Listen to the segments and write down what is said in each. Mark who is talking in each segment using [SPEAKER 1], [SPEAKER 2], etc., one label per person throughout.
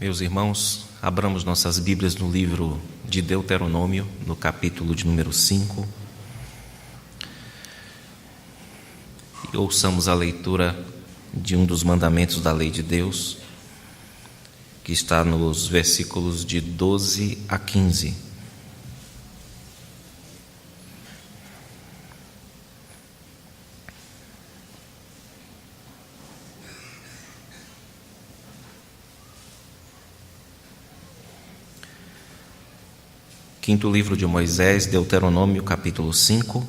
[SPEAKER 1] Meus irmãos, abramos nossas Bíblias no livro de Deuteronômio, no capítulo de número 5. E ouçamos a leitura de um dos mandamentos da lei de Deus, que está nos versículos de 12 a 15. Quinto livro de Moisés, Deuteronômio, capítulo 5,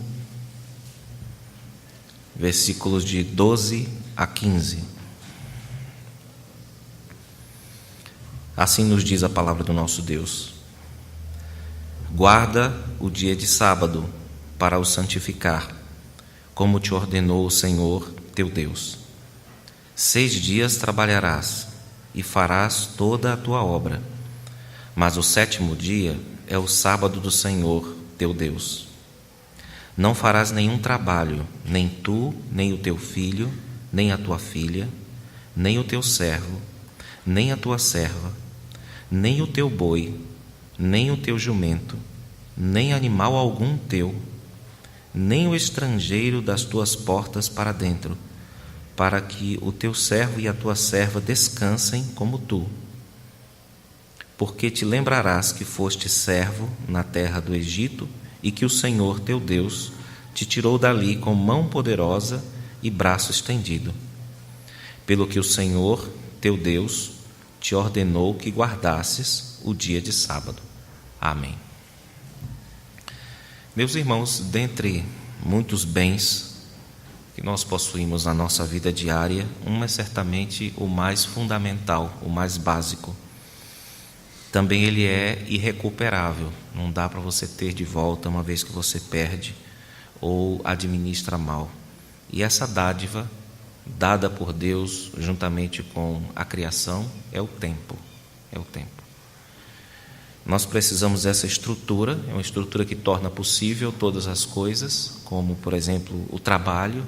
[SPEAKER 1] versículos de 12 a 15. Assim nos diz a palavra do nosso Deus: guarda o dia de sábado para o santificar, como te ordenou o Senhor teu Deus. 6 dias trabalharás e farás toda a tua obra, mas o 7º dia é o sábado do Senhor teu Deus. Não farás nenhum trabalho, nem tu, nem o teu filho, nem a tua filha, nem o teu servo, nem a tua serva, nem o teu boi, nem o teu jumento, nem animal algum teu, nem o estrangeiro das tuas portas para dentro, para que o teu servo e a tua serva descansem como tu. Porque te lembrarás que foste servo na terra do Egito e que o Senhor teu Deus te tirou dali com mão poderosa e braço estendido. Pelo que o Senhor teu Deus te ordenou que guardasses o dia de sábado. Amém. Meus irmãos, dentre muitos bens que nós possuímos na nossa vida diária, um é certamente o mais fundamental, o mais básico. Também ele é irrecuperável, não dá para você ter de volta uma vez que você perde ou administra mal. E essa dádiva, dada por Deus juntamente com a criação, é o tempo. É o tempo. Nós precisamos dessa estrutura, é uma estrutura que torna possível todas as coisas, como, por exemplo, o trabalho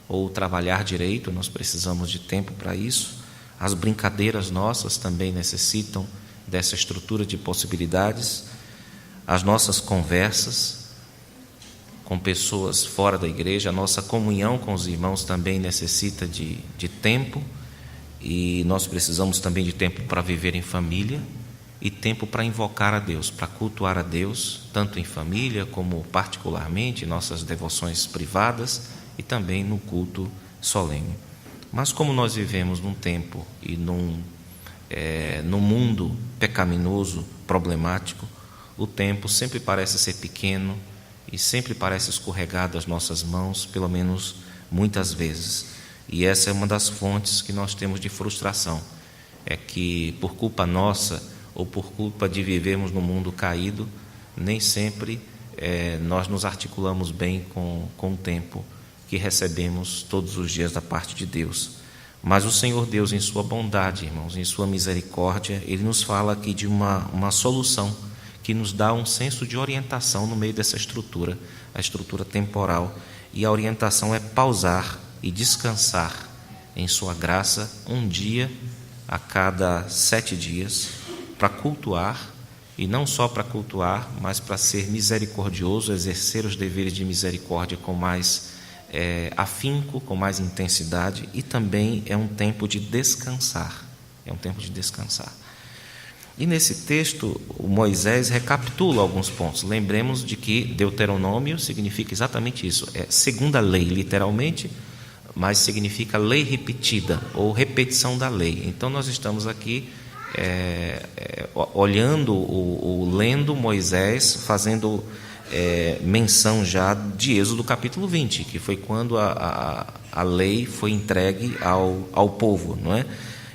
[SPEAKER 1] ou trabalhar direito, nós precisamos de tempo para isso. As brincadeiras nossas também necessitam dessa estrutura de possibilidades. As nossas conversas com pessoas fora da igreja, a nossa comunhão com os irmãos também necessita de tempo, e nós precisamos também de tempo para viver em família e tempo para invocar a Deus, para cultuar a Deus, tanto em família como particularmente em nossas devoções privadas e também no culto solene. Mas como nós vivemos num tempo e no mundo pecaminoso, problemático, o tempo sempre parece ser pequeno e sempre parece escorregar das nossas mãos, pelo menos muitas vezes. E essa é uma das fontes que nós temos de frustração, é que por culpa nossa ou por culpa de vivermos num mundo caído, nem sempre nós nos articulamos bem com o tempo que recebemos todos os dias da parte de Deus. Mas o Senhor Deus, em sua bondade, irmãos, em sua misericórdia, Ele nos fala aqui de uma solução que nos dá um senso de orientação no meio dessa estrutura, a estrutura temporal. E a orientação é pausar e descansar em sua graça um dia a cada 7 dias para cultuar, e não só para cultuar, mas para ser misericordioso, exercer os deveres de misericórdia com mais afinco, com mais intensidade, e também é um tempo de descansar. É um tempo de descansar. E nesse texto, o Moisés recapitula alguns pontos. Lembremos de que Deuteronômio significa exatamente isso. É segunda lei, literalmente, mas significa lei repetida, ou repetição da lei. Então nós estamos aqui olhando, lendo Moisés, fazendo menção já de Êxodo capítulo 20, que foi quando a lei foi entregue ao povo, não é?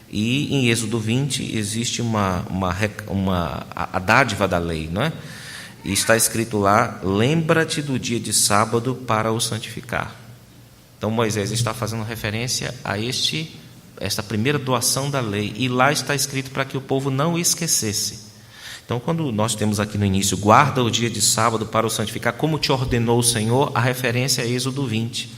[SPEAKER 1] E em Êxodo 20 existe a dádiva da lei, não é? E está escrito lá: lembra-te do dia de sábado para o santificar. Então Moisés está fazendo referência a esta primeira doação da lei, e lá está escrito para que o povo não esquecesse. Então, quando nós temos aqui no início, guarda o dia de sábado para o santificar, como te ordenou o Senhor, a referência é Êxodo 20,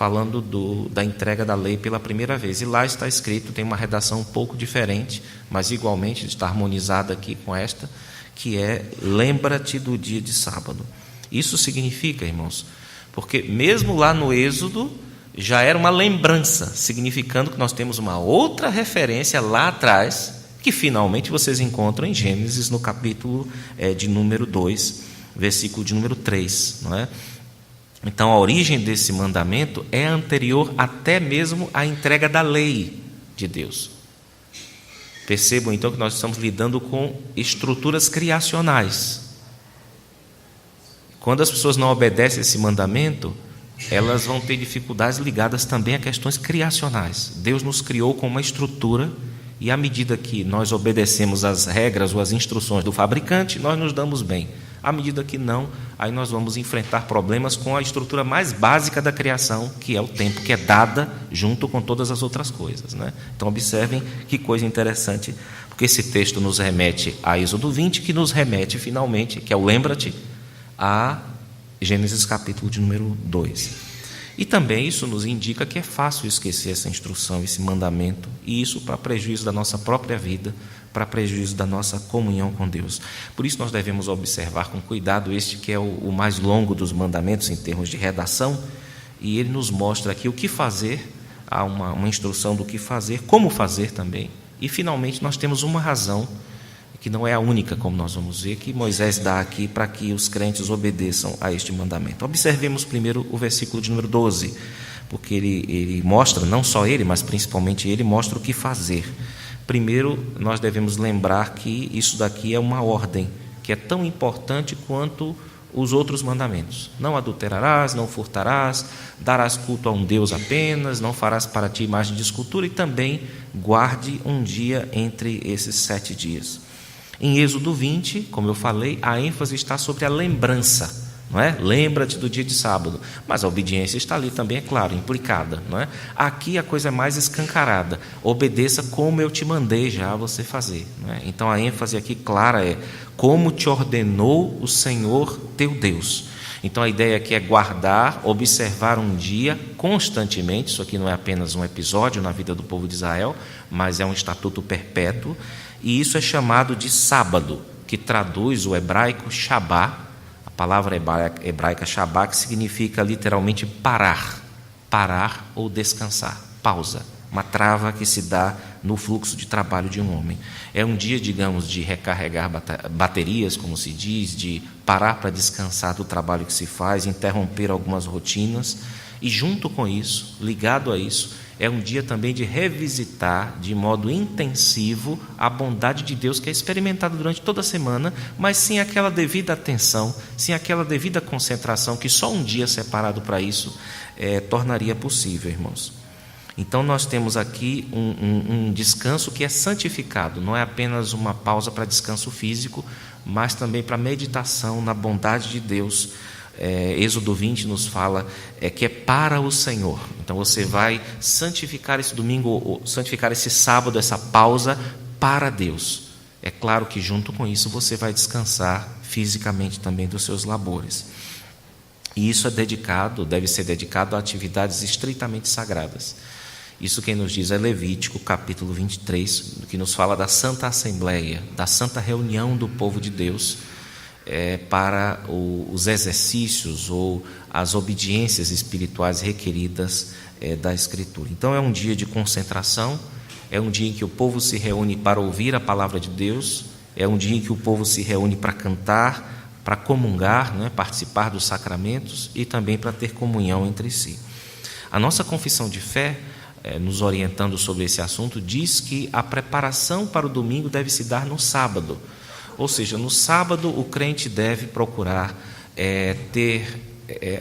[SPEAKER 1] falando da entrega da lei pela primeira vez. E lá está escrito, tem uma redação um pouco diferente, mas igualmente está harmonizada aqui com esta, que é: lembra-te do dia de sábado. Isso significa, irmãos, porque mesmo lá no Êxodo já era uma lembrança, significando que nós temos uma outra referência lá atrás, que finalmente vocês encontram em Gênesis, no capítulo de número 2, versículo de número 3, não é? Então, a origem desse mandamento é anterior até mesmo à entrega da lei de Deus. Percebam, então, que nós estamos lidando com estruturas criacionais. Quando as pessoas não obedecem esse mandamento, elas vão ter dificuldades ligadas também a questões criacionais. Deus nos criou com uma estrutura, e à medida que nós obedecemos as regras ou as instruções do fabricante, nós nos damos bem. À medida que não, aí nós vamos enfrentar problemas com a estrutura mais básica da criação, que é o tempo, que é dada junto com todas as outras coisas, né? Então observem que coisa interessante, porque esse texto nos remete a Êxodo 20, que nos remete finalmente, que é o lembra-te, a Gênesis capítulo de número 2. E também isso nos indica que é fácil esquecer essa instrução, esse mandamento, e isso para prejuízo da nossa própria vida, para prejuízo da nossa comunhão com Deus. Por isso nós devemos observar com cuidado este que é o mais longo dos mandamentos em termos de redação, e ele nos mostra aqui o que fazer, há uma instrução do que fazer, como fazer também, e finalmente nós temos uma razão, que não é a única, como nós vamos ver, que Moisés dá aqui para que os crentes obedeçam a este mandamento. Observemos primeiro o versículo de número 12, porque ele mostra, não só ele, mas principalmente ele, mostra o que fazer. Primeiro, nós devemos lembrar que isso daqui é uma ordem, que é tão importante quanto os outros mandamentos. Não adulterarás, não furtarás, darás culto a um Deus apenas, não farás para ti imagem de escultura, e também guarde um dia entre esses 7 dias. Em Êxodo 20, como eu falei, a ênfase está sobre a lembrança, não é? Lembra-te do dia de sábado, mas a obediência está ali também, é claro, implicada, não é? Aqui a coisa é mais escancarada: obedeça como eu te mandei já você fazer, não é? Então a ênfase aqui clara é: como te ordenou o Senhor teu Deus. Então a ideia aqui é guardar, observar um dia constantemente. Isso aqui não é apenas um episódio na vida do povo de Israel, mas é um estatuto perpétuo, e isso é chamado de sábado, que traduz o hebraico shabá, a palavra hebraica shabá, que significa literalmente parar ou descansar, pausa, uma trava que se dá no fluxo de trabalho de um homem. É um dia, digamos, de recarregar baterias, como se diz, de parar para descansar do trabalho que se faz, interromper algumas rotinas, e junto com isso, ligado a isso, é um dia também de revisitar de modo intensivo a bondade de Deus, que é experimentada durante toda a semana, mas sem aquela devida atenção, sem aquela devida concentração que só um dia separado para isso tornaria possível, irmãos. Então nós temos aqui um descanso que é santificado, não é apenas uma pausa para descanso físico, mas também para meditação na bondade de Deus. Êxodo 20 nos fala que é para o Senhor. Então você vai santificar esse domingo, santificar esse sábado, essa pausa para Deus. É claro que junto com isso você vai descansar fisicamente também dos seus labores. E isso deve ser dedicado a atividades estritamente sagradas. Isso quem nos diz é Levítico, capítulo 23, que nos fala da Santa Assembleia, da Santa Reunião do povo de Deus, para os exercícios ou as obediências espirituais requeridas da Escritura. Então é um dia de concentração, é um dia em que o povo se reúne para ouvir a palavra de Deus, é um dia em que o povo se reúne para cantar, para comungar, né, participar dos sacramentos e também para ter comunhão entre si. A nossa confissão de fé, nos orientando sobre esse assunto, diz que a preparação para o domingo deve se dar no sábado. Ou seja, no sábado o crente deve procurar ter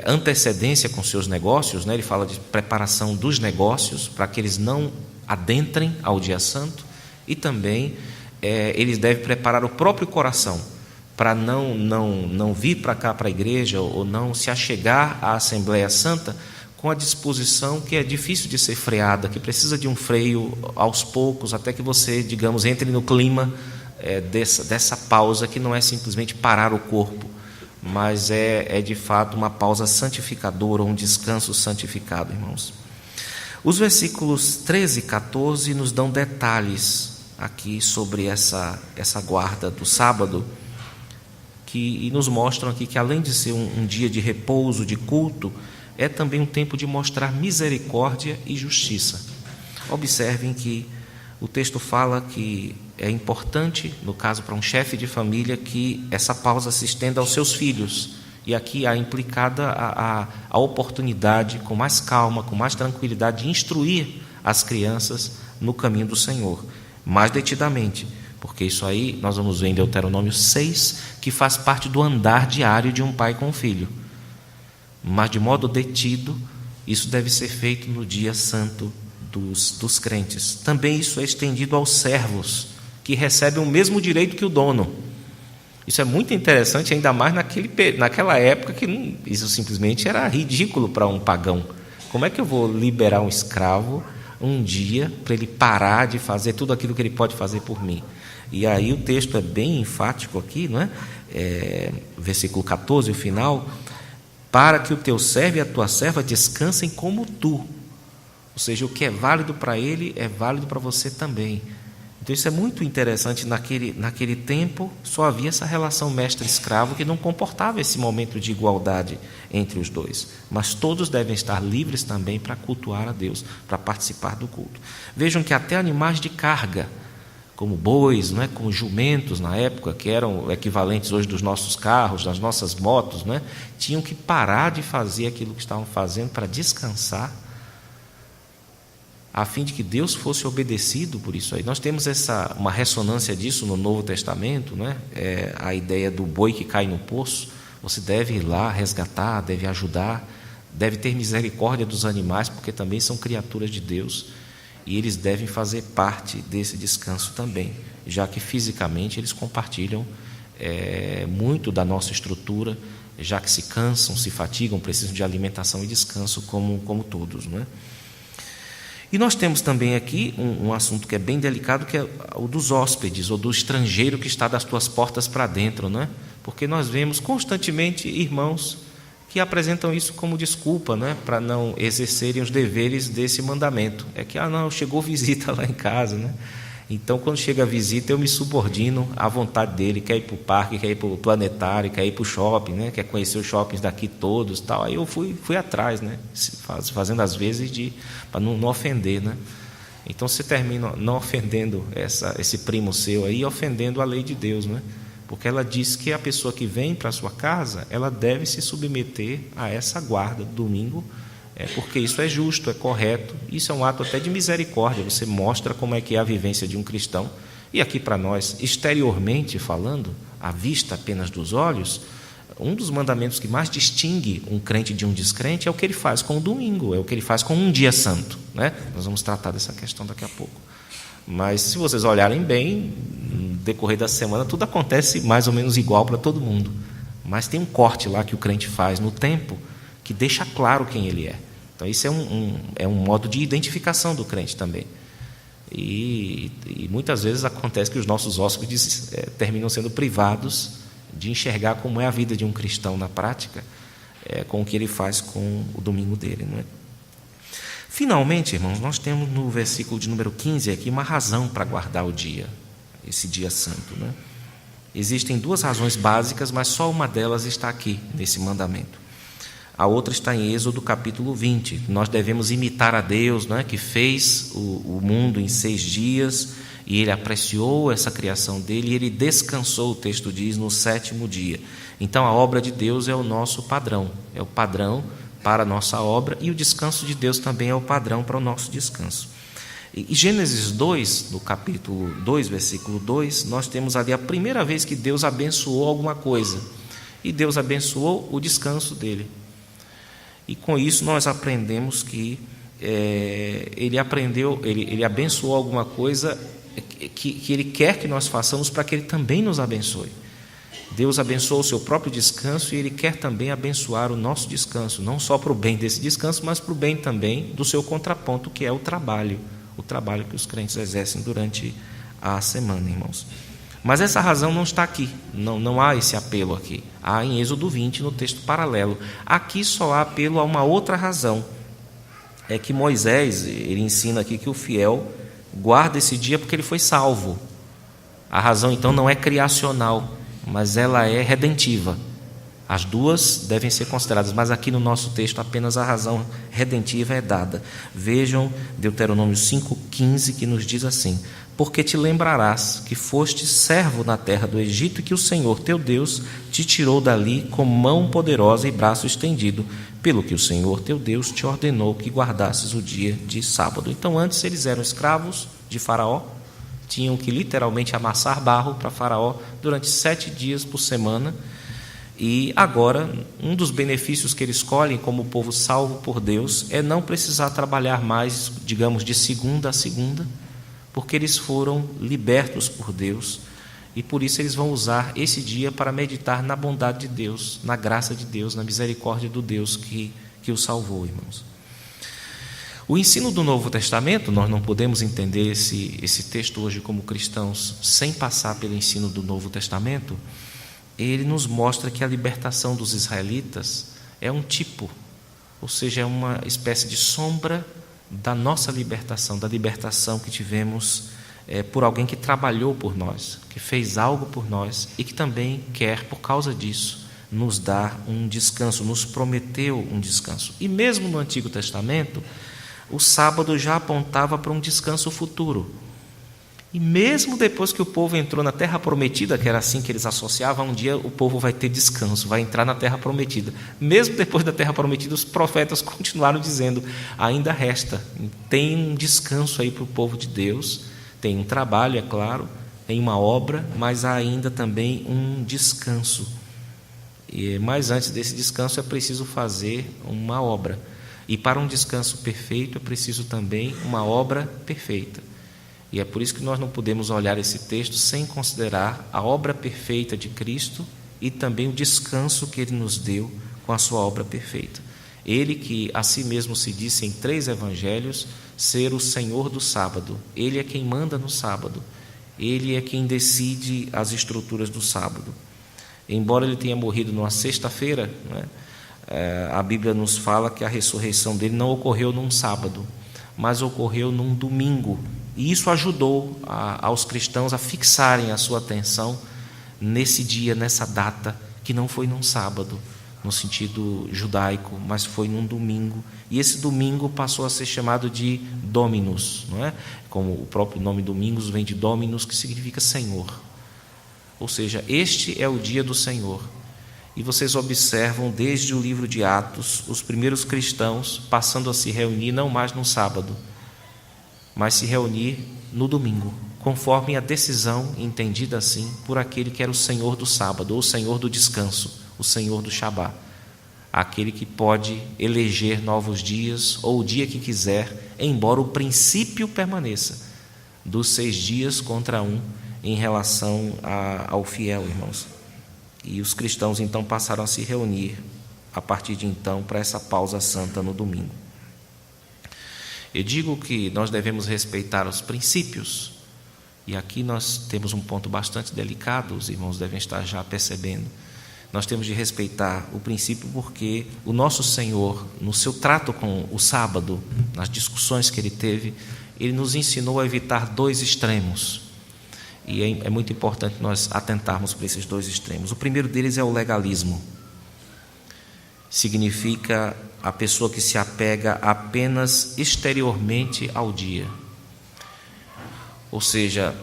[SPEAKER 1] antecedência com seus negócios, né? Ele fala de preparação dos negócios para que eles não adentrem ao dia santo, e também eles devem preparar o próprio coração para não vir para cá, para a igreja, ou não se achegar à Assembleia Santa com a disposição que é difícil de ser freada, que precisa de um freio aos poucos, até que você, digamos, entre no clima dessa pausa, que não é simplesmente parar o corpo, mas é de fato uma pausa santificadora, um descanso santificado, irmãos. Os versículos 13 e 14 nos dão detalhes aqui sobre essa guarda do sábado, e nos mostram aqui que, além de ser um dia de repouso, de culto, é também um tempo de mostrar misericórdia e justiça. Observem que o texto fala que é importante, no caso para um chefe de família, que essa pausa se estenda aos seus filhos. E aqui há implicada a oportunidade, com mais calma, com mais tranquilidade, de instruir as crianças no caminho do Senhor, mais detidamente, porque isso aí nós vamos ver em Deuteronômio 6, que faz parte do andar diário de um pai com o filho. Mas de modo detido, isso deve ser feito no dia santo dos crentes. Também isso é estendido aos servos, que recebem o mesmo direito que o dono. Isso é muito interessante, ainda mais naquela época que isso simplesmente era ridículo para um pagão. Como é que eu vou liberar um escravo um dia para ele parar de fazer tudo aquilo que ele pode fazer por mim? E aí o texto é bem enfático aqui, não é? Versículo 14, o final: para que o teu servo e a tua serva descansem como tu. Ou seja, o que é válido para ele é válido para você também. Então isso é muito interessante. Naquele tempo só havia essa relação mestre-escravo, que não comportava esse momento de igualdade entre os dois, mas todos devem estar livres também para cultuar a Deus, para participar do culto. Vejam que até animais de carga, como bois, não é? Como jumentos na época, que eram equivalentes hoje dos nossos carros, das nossas motos, não é? Tinham que parar de fazer aquilo que estavam fazendo para descansar, a fim de que Deus fosse obedecido por isso aí. Nós temos uma ressonância disso no Novo Testamento, não é? A ideia do boi que cai no poço. Você deve ir lá resgatar, deve ajudar, deve ter misericórdia dos animais, porque também são criaturas de Deus, e eles devem fazer parte desse descanso também, já que fisicamente eles compartilham muito da nossa estrutura, já que se cansam, se fatigam, precisam de alimentação e descanso como todos, não é? E nós temos também aqui um assunto que é bem delicado, que é o dos hóspedes, ou do estrangeiro que está das tuas portas para dentro, não é? Porque nós vemos constantemente irmãos que apresentam isso como desculpa, né, para não exercerem os deveres desse mandamento. É que, não, chegou visita lá em casa, né? Então, quando chega a visita, eu me subordino à vontade dele, quer ir para o parque, quer ir para o planetário, quer ir para o shopping, né, quer conhecer os shoppings daqui todos, tal. Aí eu fui atrás, né, fazendo às vezes para não ofender, né? Então, você termina não ofendendo esse primo seu aí, ofendendo a lei de Deus, né? Porque ela diz que a pessoa que vem para a sua casa, ela deve se submeter a essa guarda do domingo, porque isso é justo, é correto. Isso é um ato até de misericórdia. Você mostra como é que é a vivência de um cristão. E aqui para nós, exteriormente falando, à vista apenas dos olhos, um dos mandamentos que mais distingue um crente de um descrente é o que ele faz com o domingo, é o que ele faz com um dia santo, né? Nós vamos tratar dessa questão daqui a pouco. Mas se vocês olharem bem, no decorrer da semana, tudo acontece mais ou menos igual para todo mundo. Mas tem um corte lá que o crente faz no tempo que deixa claro quem ele é. Então isso é um modo de identificação do crente também. E muitas vezes acontece que os nossos hóspedes terminam sendo privados de enxergar como é a vida de um cristão na prática, com o que ele faz com o domingo dele, não é? Finalmente, irmãos, nós temos no versículo de número 15 aqui uma razão para guardar o dia, esse dia santo, né? Existem duas razões básicas, mas só uma delas está aqui, nesse mandamento. A outra está em Êxodo capítulo 20. Nós devemos imitar a Deus, não é? Que fez o mundo em 6 dias, e Ele apreciou essa criação dele, e Ele descansou, o texto diz, no 7º dia. Então a obra de Deus é o nosso padrão, é o padrão para a nossa obra, e o descanso de Deus também é o padrão para o nosso descanso. E Gênesis 2, no capítulo 2, versículo 2, nós temos ali a primeira vez que Deus abençoou alguma coisa, e Deus abençoou o descanso dele. E com isso nós aprendemos que ele abençoou alguma coisa que ele quer que nós façamos para que ele também nos abençoe. Deus abençoou o seu próprio descanso, e Ele quer também abençoar o nosso descanso, não só para o bem desse descanso, mas para o bem também do seu contraponto, que é o trabalho que os crentes exercem durante a semana, irmãos. Mas essa razão não está aqui, não há esse apelo aqui. Há em Êxodo 20, no texto paralelo. Aqui só há apelo a uma outra razão. É que Moisés, ele ensina aqui que o fiel guarda esse dia porque ele foi salvo. A razão, então, não é criacional, mas ela é redentiva. As duas devem ser consideradas, mas aqui no nosso texto apenas a razão redentiva é dada. Vejam Deuteronômio 5,15, que nos diz assim: porque te lembrarás que foste servo na terra do Egito e que o Senhor teu Deus te tirou dali com mão poderosa e braço estendido, pelo que o Senhor teu Deus te ordenou que guardasses o dia de sábado. Então antes eles eram escravos de Faraó, tinham que literalmente amassar barro para Faraó durante 7 dias por semana. E agora, um dos benefícios que eles escolhem como povo salvo por Deus é não precisar trabalhar mais, digamos, de segunda a segunda, porque eles foram libertos por Deus e por isso eles vão usar esse dia para meditar na bondade de Deus, na graça de Deus, na misericórdia do Deus que o salvou, irmãos. O ensino do Novo Testamento, nós não podemos entender esse texto hoje como cristãos sem passar pelo ensino do Novo Testamento. Ele nos mostra que a libertação dos israelitas é um tipo, ou seja, é uma espécie de sombra da nossa libertação, da libertação que tivemos por alguém que trabalhou por nós, que fez algo por nós e que também quer, por causa disso, nos dar um descanso, nos prometeu um descanso. E mesmo no Antigo Testamento, o sábado já apontava para um descanso futuro. E mesmo depois que o povo entrou na Terra Prometida, que era assim que eles associavam, um dia o povo vai ter descanso, vai entrar na Terra Prometida. Mesmo depois da Terra Prometida, os profetas continuaram dizendo: ainda resta, tem um descanso aí para o povo de Deus, tem um trabalho, é claro, tem uma obra, mas há ainda também um descanso. Mas antes desse descanso é preciso fazer uma obra. E para um descanso perfeito é preciso também uma obra perfeita. E é por isso que nós não podemos olhar esse texto sem considerar a obra perfeita de Cristo e também o descanso que Ele nos deu com a sua obra perfeita. Ele que a si mesmo se disse em 3 evangelhos ser o Senhor do sábado. Ele é quem manda no sábado. Ele é quem decide as estruturas do sábado. Embora Ele tenha morrido numa sexta-feira, a Bíblia nos fala que a ressurreição dele não ocorreu num sábado, mas ocorreu num domingo. E isso ajudou aos cristãos a fixarem a sua atenção nesse dia, nessa data, que não foi num sábado, no sentido judaico, mas foi num domingo. E esse domingo passou a ser chamado de Dominus, não é? Como o próprio nome Domingos vem de Dominus, que significa Senhor. Ou seja, este é o dia do Senhor. E vocês observam desde o livro de Atos, os primeiros cristãos passando a se reunir não mais no sábado, mas se reunir no domingo, conforme a decisão entendida assim por aquele que era o Senhor do sábado, ou o Senhor do descanso, o Senhor do Shabá, aquele que pode eleger novos dias ou o dia que quiser, embora o princípio permaneça, dos 6 dias contra 1 em relação ao fiel, irmãos. E os cristãos então passaram a se reunir a partir de então para essa pausa santa no domingo. Eu digo que nós devemos respeitar os princípios, e aqui nós temos um ponto bastante delicado, os irmãos devem estar já percebendo. Nós temos de respeitar o princípio porque o nosso Senhor, no seu trato com o sábado, nas discussões que Ele teve, Ele nos ensinou a evitar 2 extremos. E é muito importante nós atentarmos para esses 2 extremos. O primeiro deles é o legalismo. Significa a pessoa que se apega apenas exteriormente ao dia. Ou seja,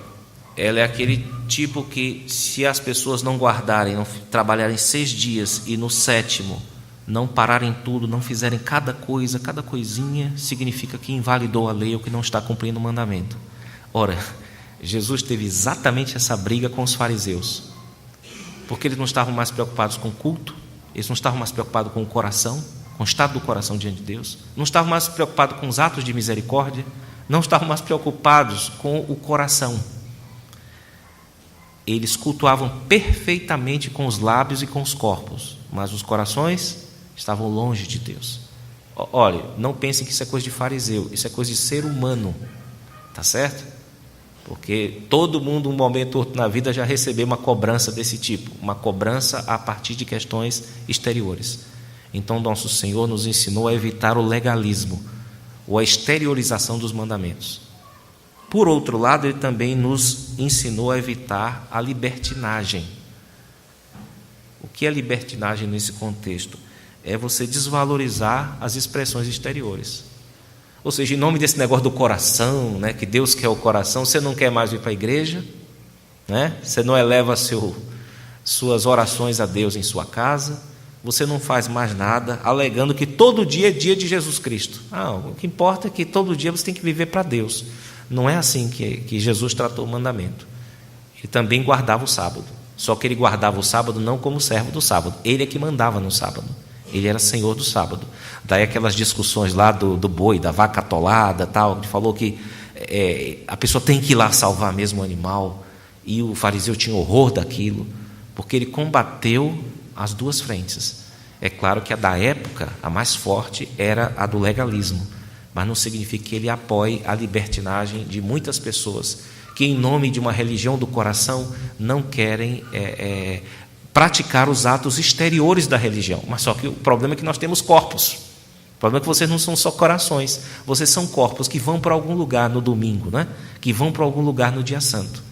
[SPEAKER 1] ela é aquele tipo que, se as pessoas não guardarem, não trabalharem 6 dias e no 7º não pararem tudo, não fizerem cada coisa, cada coisinha, significa que invalidou a lei ou que não está cumprindo o mandamento. Ora, Jesus teve exatamente essa briga com os fariseus, porque eles não estavam mais preocupados com o culto, eles não estavam mais preocupados com o coração, com o estado do coração diante de Deus, não estavam mais preocupados com os atos de misericórdia, não estavam mais preocupados com o coração. Eles cultuavam perfeitamente com os lábios e com os corpos, mas os corações estavam longe de Deus. Olha, não pensem que isso é coisa de fariseu, isso é coisa de ser humano, tá certo? Porque todo mundo, um momento ou outro na vida, já recebeu uma cobrança desse tipo, uma cobrança a partir de questões exteriores. Então, nosso Senhor nos ensinou a evitar o legalismo, ou a exteriorização dos mandamentos. Por outro lado, Ele também nos ensinou a evitar a libertinagem. O que é libertinagem nesse contexto? É você desvalorizar as expressões exteriores. Ou seja, em nome desse negócio do coração, né, que Deus quer o coração, você não quer mais ir para a igreja, né? Você não eleva suas orações a Deus em sua casa, você não faz mais nada, alegando que todo dia é dia de Jesus Cristo. O que importa é que todo dia você tem que viver para Deus. Não é assim que Jesus tratou o mandamento. Ele também guardava o sábado, só que ele guardava o sábado não como servo do sábado, ele é que mandava no sábado. Ele era senhor do sábado. Daí aquelas discussões lá do boi, da vaca atolada, tal, que falou que a pessoa tem que ir lá salvar mesmo o animal, e o fariseu tinha horror daquilo, porque ele combateu as duas frentes. É claro que a da época, a mais forte, era a do legalismo, mas não significa que ele apoie a libertinagem de muitas pessoas que, em nome de uma religião do coração, não querem praticar os atos exteriores da religião. Mas só que o problema é que nós temos corpos. O problema é que vocês não são só corações, vocês são corpos que vão para algum lugar no domingo, né? Que vão para algum lugar no dia santo.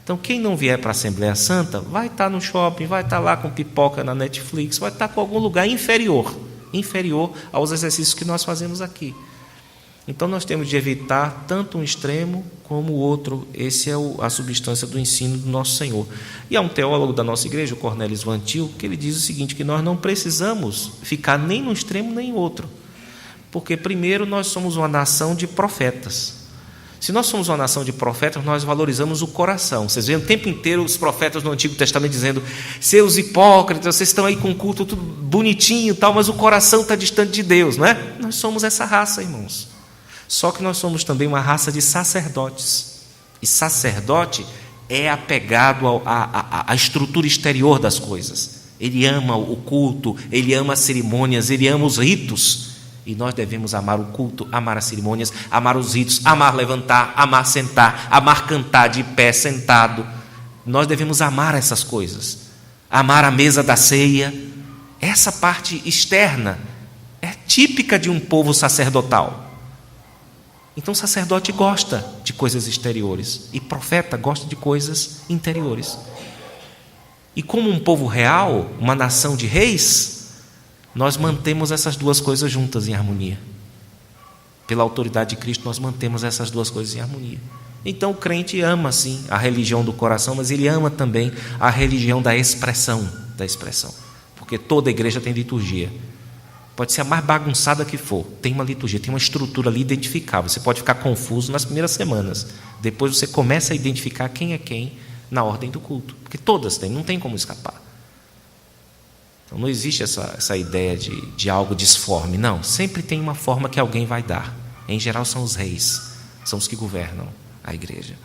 [SPEAKER 1] Então, quem não vier para a Assembleia Santa vai estar no shopping, vai estar lá com pipoca na Netflix, vai estar com algum lugar inferior aos exercícios que nós fazemos aqui. Então, nós temos de evitar tanto um extremo como o outro. Essa é a substância do ensino do nosso Senhor. E há um teólogo da nossa igreja, o Cornelius Van Til, que ele diz o seguinte, que nós não precisamos ficar nem num extremo nem em outro. Porque, primeiro, nós somos uma nação de profetas. Se nós somos uma nação de profetas, nós valorizamos o coração. Vocês veem o tempo inteiro os profetas no Antigo Testamento dizendo: seus hipócritas, vocês estão aí com o culto tudo bonitinho, tal, mas o coração está distante de Deus, não é? Nós somos essa raça, irmãos. Só que nós somos também uma raça de sacerdotes. E sacerdote é apegado à estrutura exterior das coisas. Ele ama o culto, ele ama as cerimônias, ele ama os ritos. E nós devemos amar o culto, amar as cerimônias, amar os ritos, amar levantar, amar sentar, amar cantar de pé, sentado. Nós devemos amar essas coisas. Amar a mesa da ceia. Essa parte externa é típica de um povo sacerdotal. Então, o sacerdote gosta de coisas exteriores e profeta gosta de coisas interiores. E como um povo real, uma nação de reis, nós mantemos essas duas coisas juntas em harmonia. Pela autoridade de Cristo, nós mantemos essas duas coisas em harmonia. Então, o crente ama, sim, a religião do coração, mas ele ama também a religião da expressão. Porque toda igreja tem liturgia. Pode ser a mais bagunçada que for, tem uma liturgia, tem uma estrutura ali identificável. Você pode ficar confuso nas primeiras semanas. Depois você começa a identificar quem é quem na ordem do culto. Porque todas têm, não tem como escapar. Então não existe essa ideia de algo disforme. Não, sempre tem uma forma que alguém vai dar. Em geral são os reis, são os que governam a igreja.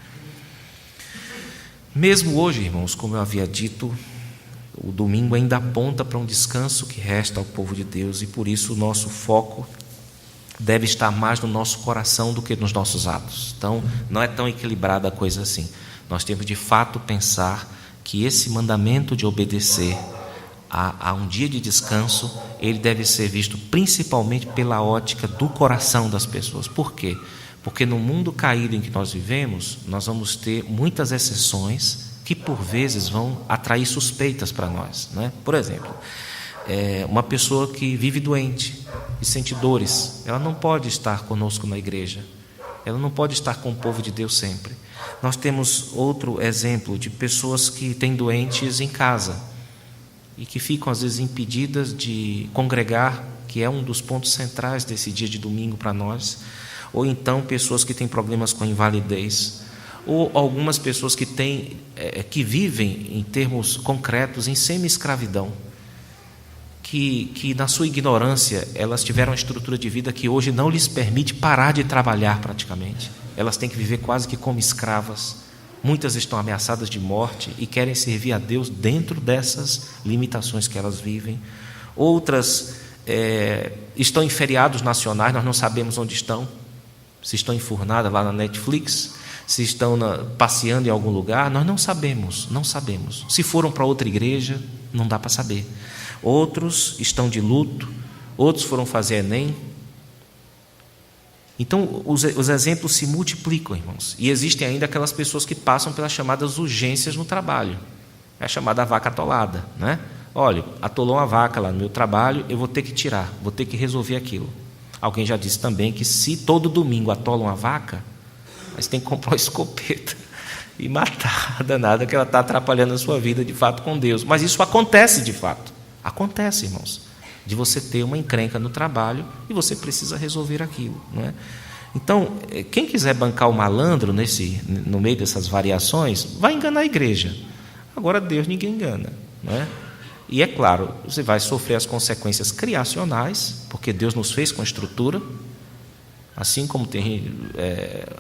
[SPEAKER 1] Mesmo hoje, irmãos, como eu havia dito, o domingo ainda aponta para um descanso que resta ao povo de Deus, e por isso o nosso foco deve estar mais no nosso coração do que nos nossos atos. Então, não é tão equilibrada a coisa assim. Nós temos de fato pensar que esse mandamento de obedecer a um dia de descanso, ele deve ser visto principalmente pela ótica do coração das pessoas. Por quê? Porque no mundo caído em que nós vivemos, nós vamos ter muitas exceções que por vezes vão atrair suspeitas para nós, né? Por exemplo, uma pessoa que vive doente e sente dores, ela não pode estar conosco na igreja, ela não pode estar com o povo de Deus sempre. Nós temos outro exemplo de pessoas que têm doentes em casa e que ficam às vezes impedidas de congregar, que é um dos pontos centrais desse dia de domingo para nós, ou então pessoas que têm problemas com invalidez, ou algumas pessoas que vivem em termos concretos em semi-escravidão, que na sua ignorância elas tiveram uma estrutura de vida que hoje não lhes permite parar de trabalhar praticamente. Elas têm que viver quase que como escravas. Muitas estão ameaçadas de morte e querem servir a Deus dentro dessas limitações que elas vivem. Outras estão em feriados nacionais, nós não sabemos onde estão. se estão enfurnadas lá na Netflix, se estão passeando em algum lugar, nós não sabemos. Se foram para outra igreja, não dá para saber. Outros estão de luto, outros foram fazer Enem. Então, os exemplos se multiplicam, irmãos. E existem ainda aquelas pessoas que passam pelas chamadas urgências no trabalho. É a chamada vaca atolada, né? Olha, atolou uma vaca lá no meu trabalho, eu vou ter que tirar, vou ter que resolver aquilo. Alguém já disse também que se todo domingo atola uma vaca, mas tem que comprar uma escopeta e matar a danada, que ela está atrapalhando a sua vida de fato com Deus. Mas isso acontece de fato. Acontece, irmãos, de você ter uma encrenca no trabalho e você precisa resolver aquilo, não é? Então, quem quiser bancar o malandro no meio dessas variações, vai enganar a igreja. Agora, Deus ninguém engana, não é? E é claro, você vai sofrer as consequências criacionais, porque Deus nos fez com estrutura. Assim como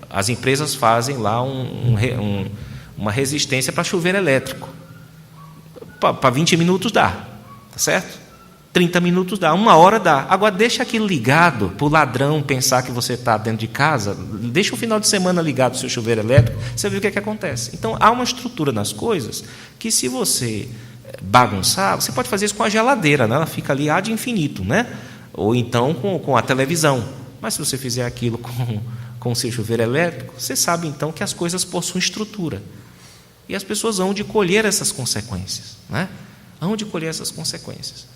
[SPEAKER 1] as empresas fazem lá uma resistência para chuveiro elétrico. Para 20 minutos dá, tá certo? 30 minutos dá, 1 hora dá. Agora deixa aquilo ligado para o ladrão pensar que você está dentro de casa. Deixa o final de semana ligado o seu chuveiro elétrico, você vê o que é que acontece. Então há uma estrutura nas coisas que, se você bagunçar, você pode fazer isso com a geladeira, né? Ela fica ali ad infinito, né? Ou então com a televisão. Mas se você fizer aquilo com o seu chuveiro elétrico, você sabe então que as coisas possuem estrutura. E as pessoas hão de colher essas consequências, né? Hão de colher essas consequências.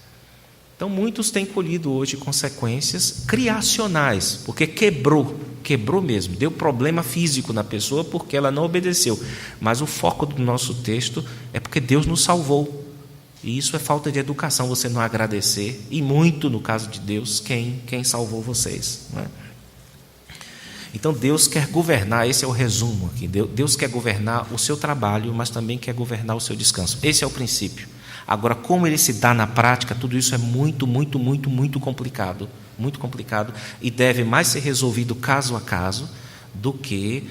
[SPEAKER 1] Então, muitos têm colhido hoje consequências criacionais, porque quebrou mesmo, deu problema físico na pessoa porque ela não obedeceu. Mas o foco do nosso texto é porque Deus nos salvou. E isso é falta de educação, você não agradecer, e muito, no caso de Deus, quem salvou vocês, não é? Então, Deus quer governar, esse é o resumo aqui. Deus quer governar o seu trabalho, mas também quer governar o seu descanso. Esse é o princípio. Agora, como ele se dá na prática, tudo isso é muito complicado, e deve mais ser resolvido caso a caso do que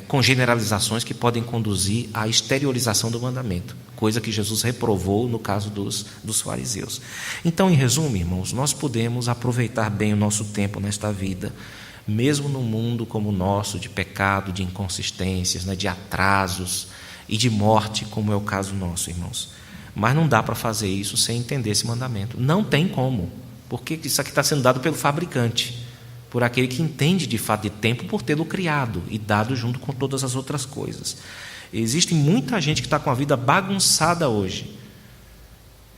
[SPEAKER 1] com generalizações que podem conduzir à exteriorização do mandamento, coisa que Jesus reprovou no caso dos fariseus. Então, em resumo, irmãos, nós podemos aproveitar bem o nosso tempo nesta vida, mesmo num mundo como o nosso, de pecado, de inconsistências, né, de atrasos e de morte, como é o caso nosso, irmãos. Mas não dá para fazer isso sem entender esse mandamento. Não tem como, porque isso aqui está sendo dado pelo fabricante, por aquele que entende de fato de tempo, por tê-lo criado e dado junto com todas as outras coisas. Existe muita gente que está com a vida bagunçada hoje,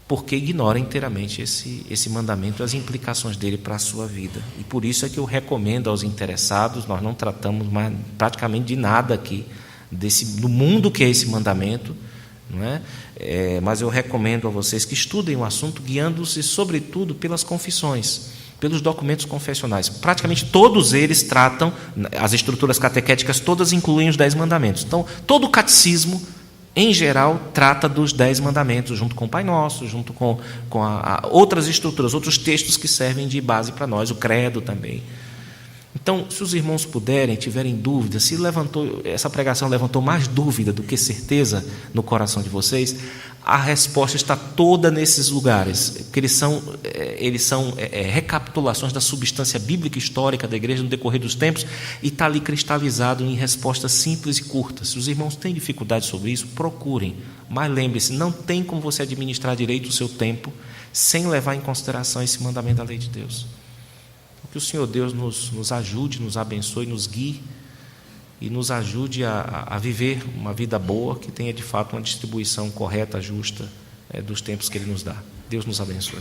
[SPEAKER 1] porque ignora inteiramente esse mandamento, as implicações dele para a sua vida. E por isso é que eu recomendo aos interessados, nós não tratamos mais praticamente de nada aqui do mundo que é esse mandamento, não é? Mas eu recomendo a vocês que estudem o assunto, guiando-se sobretudo pelas confissões, pelos documentos confessionais. Praticamente todos eles tratam, as estruturas catequéticas todas incluem os 10 mandamentos. Então, todo o catecismo, em geral, trata dos 10 mandamentos, junto com o Pai Nosso, junto com outras estruturas, outros textos que servem de base para nós, o credo também. Então, se os irmãos puderem, tiverem dúvida, se essa pregação levantou mais dúvida do que certeza no coração de vocês, a resposta está toda nesses lugares, porque eles são recapitulações da substância bíblica histórica da igreja no decorrer dos tempos, e está ali cristalizado em respostas simples e curtas. Se os irmãos têm dificuldade sobre isso, procurem, mas lembre-se, não tem como você administrar direito o seu tempo sem levar em consideração esse mandamento da lei de Deus. Que o Senhor Deus nos ajude, nos abençoe, nos guie e nos ajude a viver uma vida boa, que tenha de fato uma distribuição correta, justa dos tempos que Ele nos dá. Deus nos abençoe.